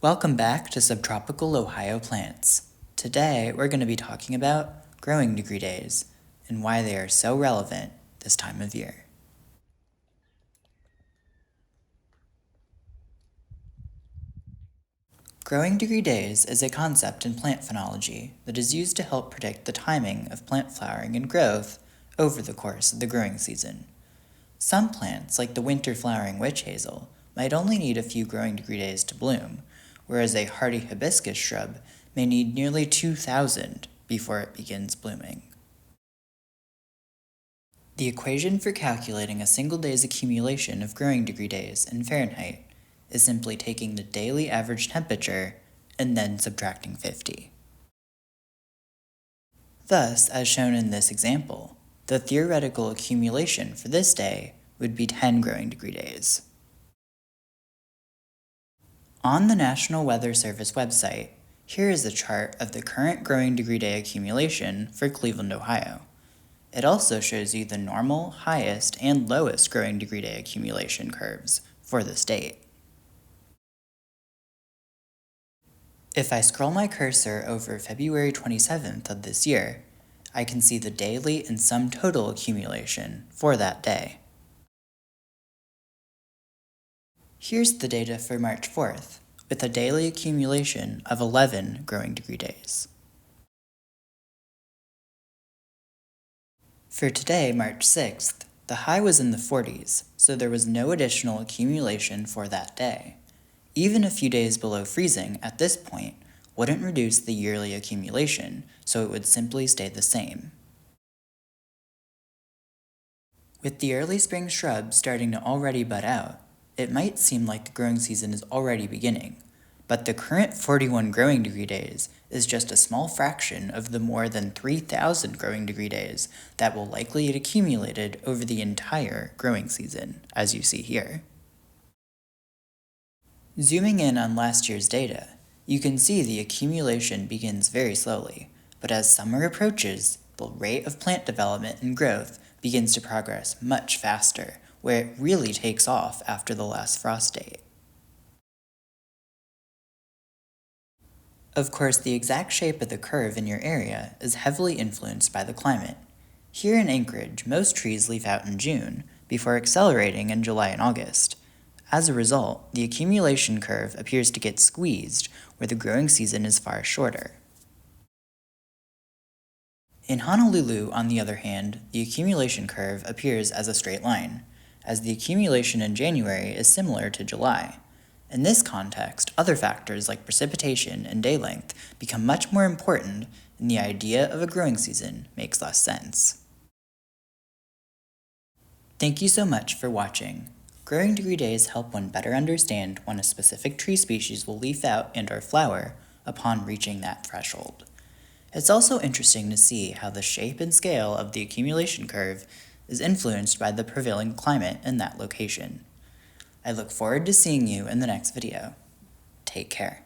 Welcome back to Subtropical Ohio Plants. Today we're going to be talking about growing degree days and why they are so relevant this time of year. Growing degree days is a concept in plant phenology that is used to help predict the timing of plant flowering and growth over the course of the growing season. Some plants, like the winter flowering witch hazel, might only need a few growing degree days to bloom, whereas a hardy hibiscus shrub may need nearly 2,000 before it begins blooming. The equation for calculating a single day's accumulation of growing degree days in Fahrenheit is simply taking the daily average temperature and then subtracting 50. Thus, as shown in this example, the theoretical accumulation for this day would be 10 growing degree days. On the National Weather Service website, here is a chart of the current growing degree day accumulation for Cleveland, Ohio. It also shows you the normal, highest, and lowest growing degree day accumulation curves for the state. If I scroll my cursor over February 27th of this year, I can see the daily and sum total accumulation for that day. Here's the data for March 4th, with a daily accumulation of 11 growing degree days. For today, March 6th, the high was in the 40s, so there was no additional accumulation for that day. Even a few days below freezing at this point wouldn't reduce the yearly accumulation, so it would simply stay the same. With the early spring shrubs starting to already bud out, it might seem like the growing season is already beginning, but the current 41 growing degree days is just a small fraction of the more than 3,000 growing degree days that will likely get accumulated over the entire growing season, as you see here. Zooming in on last year's data, you can see the accumulation begins very slowly, but as summer approaches, the rate of plant development and growth begins to progress much faster, where it really takes off after the last frost date. Of course, the exact shape of the curve in your area is heavily influenced by the climate. Here in Anchorage, most trees leaf out in June, before accelerating in July and August. As a result, the accumulation curve appears to get squeezed where the growing season is far shorter. In Honolulu, on the other hand, the accumulation curve appears as a straight line, as the accumulation in January is similar to July. In this context, other factors like precipitation and day length become much more important, and the idea of a growing season makes less sense. Thank you so much for watching. Growing degree days help one better understand when a specific tree species will leaf out and/or flower upon reaching that threshold. It's also interesting to see how the shape and scale of the accumulation curve is influenced by the prevailing climate in that location. I look forward to seeing you in the next video. Take care.